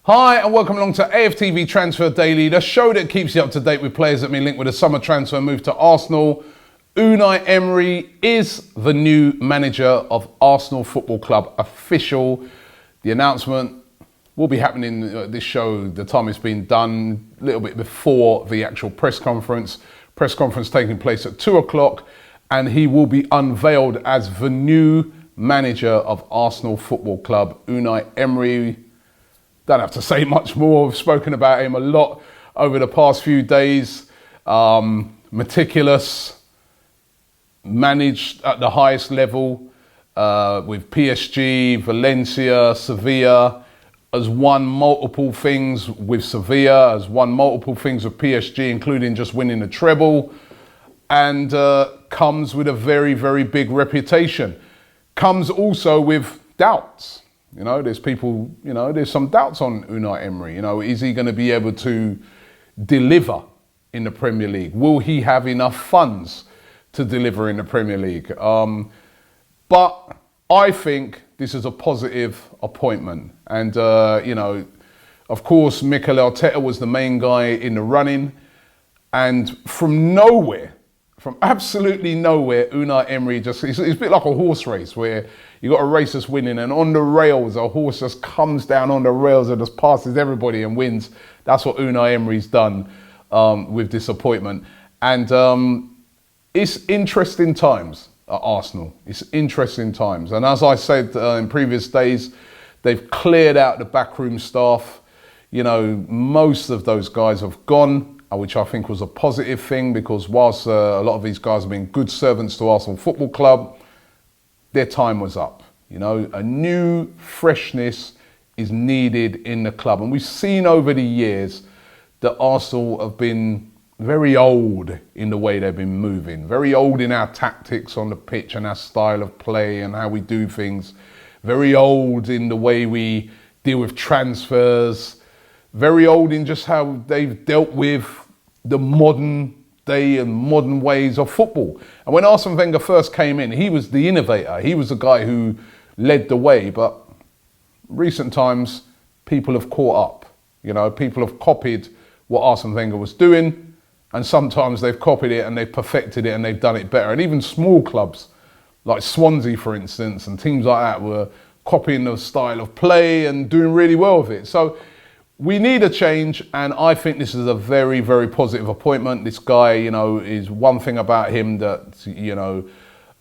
Hi and welcome along to AFTV Transfer Daily, the show that keeps you up to date with players that have been linked with a summer transfer move to Arsenal. Unai Emery is the new manager of Arsenal Football Club, official. The announcement will be happening this show, the time it's been done, a little bit before the actual press conference. Press conference taking place at 2 o'clock, and he will be unveiled as the new manager of Arsenal Football Club, Unai Emery. Don't have to say much more. We've spoken about him a lot over the past few days. Meticulous, managed at the highest level with PSG, Valencia, Sevilla, has won multiple things with Sevilla, has won multiple things with PSG, including just winning a treble, and comes with a very, very big reputation. Comes also with doubts. You know, there's people, there's some doubts on Unai Emery. Is he going to be able to deliver in the Premier League? Will he have enough funds to deliver in the Premier League? But I think this is a positive appointment. And, of course, Mikel Arteta was the main guy in the running. And from nowhere, from absolutely nowhere, Unai Emery it's a bit like a horse race where you got a race that's winning, and on the rails, a horse just comes down on the rails and just passes everybody and wins. That's what Unai Emery's done with this appointment. And it's interesting times at Arsenal. It's interesting times. And as I said in previous days, they've cleared out the backroom staff. Most of those guys have gone, which I think was a positive thing, because whilst a lot of these guys have been good servants to Arsenal Football Club, their time was up. A new freshness is needed in the club. And we've seen over the years that Arsenal have been very old in the way they've been moving, very old in our tactics on the pitch and our style of play and how we do things, very old in the way we deal with transfers, very old in just how they've dealt with the modern day and modern ways of football. And when Arsene Wenger first came in, he was the innovator. He was the guy who led the way. But recent times, people have caught up. People have copied what Arsene Wenger was doing, and sometimes they've copied it and they've perfected it and they've done it better. And even small clubs like Swansea, for instance, and teams like that were copying the style of play and doing really well with it. So we need a change, and I think this is a very, very positive appointment. This guy, is one thing about him that,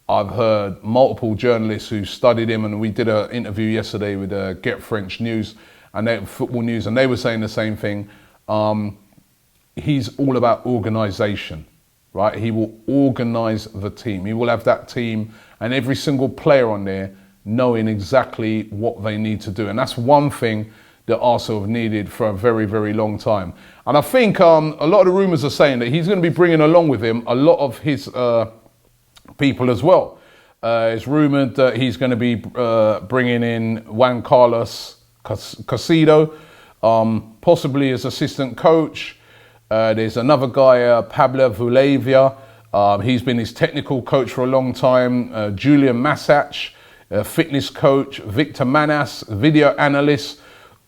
I've heard multiple journalists who studied him, and we did an interview yesterday with Get French News and Football News, and they were saying the same thing. He's all about organisation, right? He will organise the team. He will have that team and every single player on there knowing exactly what they need to do. And that's one thing that Arsenal have needed for a very, very long time. And I think a lot of the rumours are saying that he's going to be bringing along with him a lot of his people as well. It's rumoured that he's going to be bringing in Juan Carlos Casido, possibly as assistant coach. There's another guy, Pablo Vulavia. He's been his technical coach for a long time. Julian Massach, fitness coach. Victor Manas, video analyst.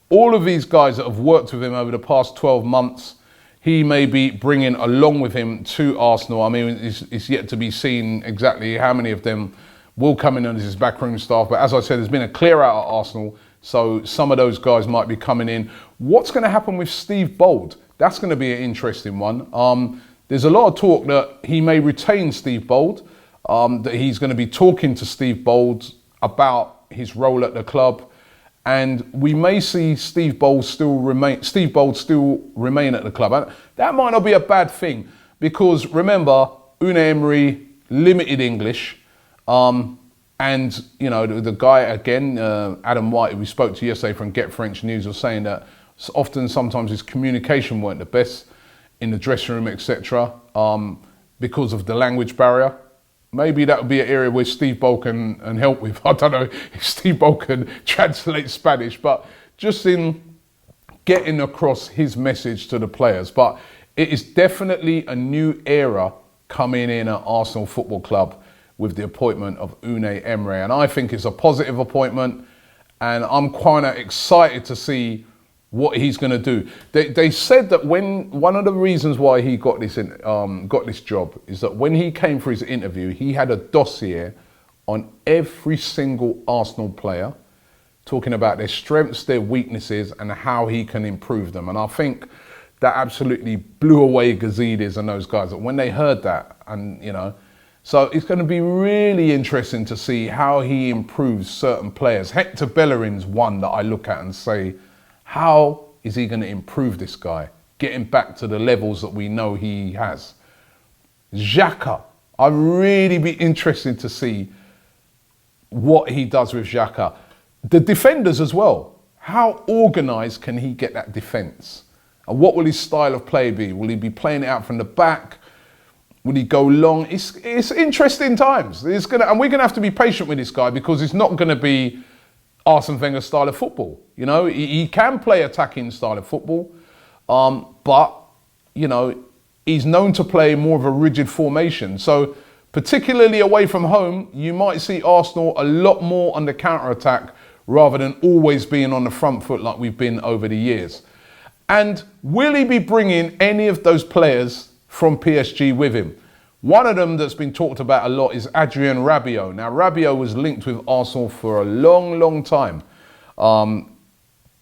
All of these guys that have worked with him over the past 12 months, he may be bringing along with him to Arsenal. I mean, it's yet to be seen exactly how many of them will come in as his backroom staff. But as I said, there's been a clear out at Arsenal, so some of those guys might be coming in. What's going to happen with Steve Bold? That's going to be an interesting one. There's a lot of talk that he may retain Steve Bold, that he's going to be talking to Steve Bold about his role at the club. And we may see Steve Bold still remain at the club. And that might not be a bad thing, because remember, Unai Emery, limited English. And, the guy, again, Adam White, who we spoke to yesterday from Get French News, was saying that sometimes his communication weren't the best in the dressing room, etc., because of the language barrier. Maybe that would be an area where Steve Bold can help with. I don't know if Steve Bold can translate Spanish, but just in getting across his message to the players. But it is definitely a new era coming in at Arsenal Football Club with the appointment of Unai Emery. And I think it's a positive appointment. And I'm quite excited to see what he's going to do. They said that when one of the reasons why he got this job is that when he came for his interview, he had a dossier on every single Arsenal player, talking about their strengths, their weaknesses, and how he can improve them. And I think that absolutely blew away Gazidis and those guys. That when they heard that, and so it's going to be really interesting to see how he improves certain players. Hector Bellerin's one that I look at and say, how is he going to improve this guy, getting back to the levels that we know he has? Xhaka, I'd really be interested to see what he does with Xhaka. The defenders as well. How organised can he get that defence? And what will his style of play be? Will he be playing it out from the back? Will he go long? It's interesting times. And we're going to have to be patient with this guy because it's not going to be Arsene Wenger's style of football. He can play attacking style of football, but he's known to play more of a rigid formation. So particularly away from home, you might see Arsenal a lot more on the counter-attack rather than always being on the front foot like we've been over the years. And will he be bringing any of those players from PSG with him? One of them that's been talked about a lot is Adrien Rabiot. Now, Rabiot was linked with Arsenal for a long, long time.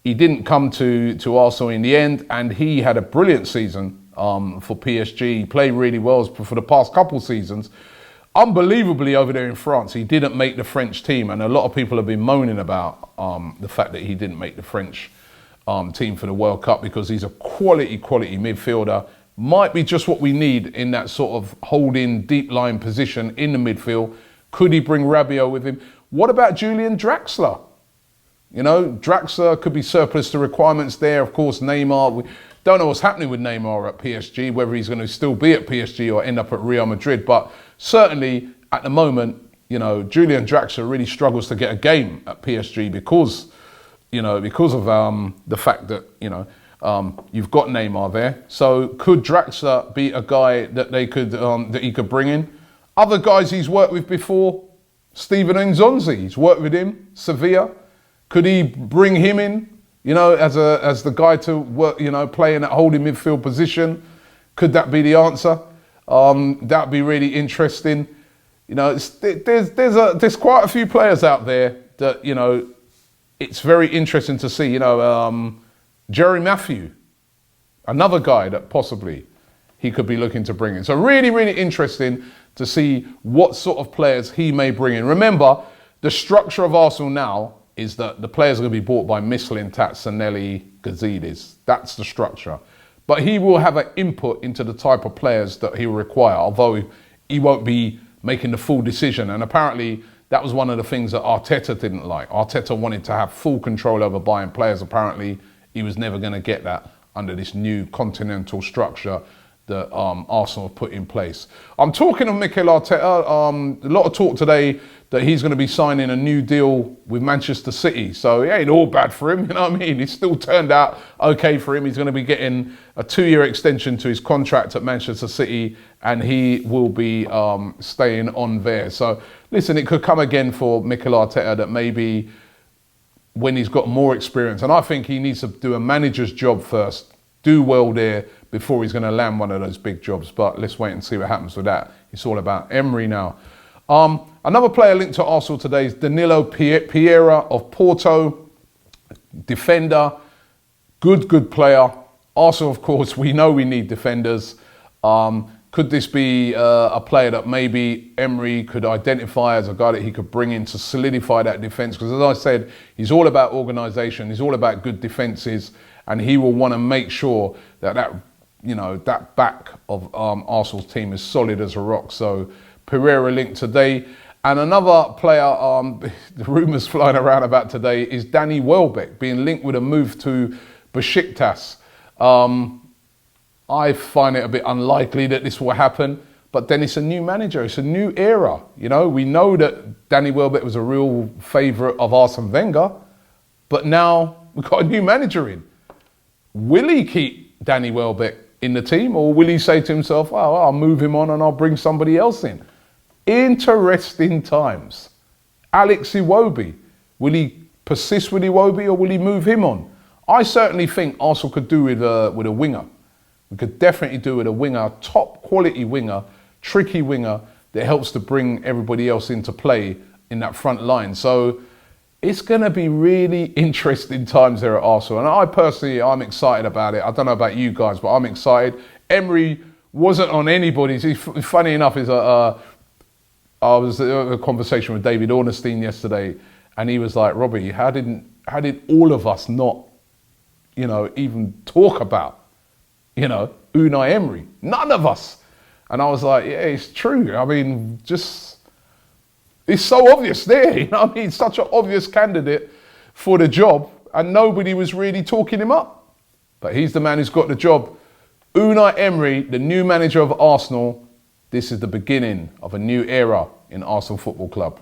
He didn't come to Arsenal in the end, and he had a brilliant season for PSG. He played really well for the past couple seasons. Unbelievably, over there in France, he didn't make the French team, and a lot of people have been moaning about the fact that he didn't make the French team for the World Cup because he's a quality midfielder. Might be just what we need in that sort of holding deep line position in the midfield. Could he bring Rabiot with him? What about Julian Draxler? Draxler could be surplus to requirements there. Of course, Neymar, we don't know what's happening with Neymar at PSG, whether he's going to still be at PSG or end up at Real Madrid. But certainly at the moment, Julian Draxler really struggles to get a game at PSG because of the fact that, you've got Neymar there. So could Draxler be a guy that they could that he could bring in? Other guys he's worked with before, Steven Nzonzi, he's worked with him, Sevilla. Could he bring him in, as the guy to work, play in that holding midfield position? Could that be the answer? That'd be really interesting. There's quite a few players out there that it's very interesting to see. Jerry Matthew, another guy that possibly he could be looking to bring in. So really, really interesting to see what sort of players he may bring in. Remember, the structure of Arsenal now is that the players are going to be bought by Mislintat, Sanelli, Gazidis. That's the structure. But he will have an input into the type of players that he will require, although he won't be making the full decision. And apparently that was one of the things that Arteta didn't like. Arteta wanted to have full control over buying players. Apparently he was never going to get that under this new continental structure that Arsenal have put in place. I'm talking of Mikel Arteta. A lot of talk today that he's going to be signing a new deal with Manchester City. So it ain't all bad for him, you know what I mean? It's still turned out okay for him. He's going to be getting a 2-year extension to his contract at Manchester City, and he will be staying on there. So listen, it could come again for Mikel Arteta that maybe when he's got more experience, and I think he needs to do a manager's job first, do well there before he's going to land one of those big jobs. But let's wait and see what happens with that. It's all about Emery now. Another player linked to Arsenal today is Danilo Pereira of Porto, defender, good player. Arsenal, of course, we know we need defenders. Could this be a player that maybe Emery could identify as a guy that he could bring in to solidify that defence? Because as I said, he's all about organisation, he's all about good defences, and he will want to make sure that that back of Arsenal's team is solid as a rock. So Pereira linked today. And another player, the rumours flying around about today, is Danny Welbeck being linked with a move to Besiktas. I find it a bit unlikely that this will happen, but then it's a new manager, it's a new era. We know that Danny Welbeck was a real favourite of Arsene Wenger, but now we've got a new manager in. Will he keep Danny Welbeck in the team, or will he say to himself, oh, I'll move him on and I'll bring somebody else in? Interesting times. Alex Iwobi, will he persist with Iwobi or will he move him on? I certainly think Arsenal could do with a winger. We could definitely do with a winger, top quality winger, tricky winger that helps to bring everybody else into play in that front line. So it's going to be really interesting times there at Arsenal. And I personally, I'm excited about it. I don't know about you guys, but I'm excited. Emery wasn't on anybody's. Funny enough, I was in a conversation with David Ornstein yesterday, and he was like, Robbie, how did all of us not, even talk about, Unai Emery? None of us. And I was like, yeah, it's true. I mean, it's so obvious there. Such an obvious candidate for the job, and nobody was really talking him up. But he's the man who's got the job. Unai Emery, the new manager of Arsenal. This is the beginning of a new era in Arsenal Football Club.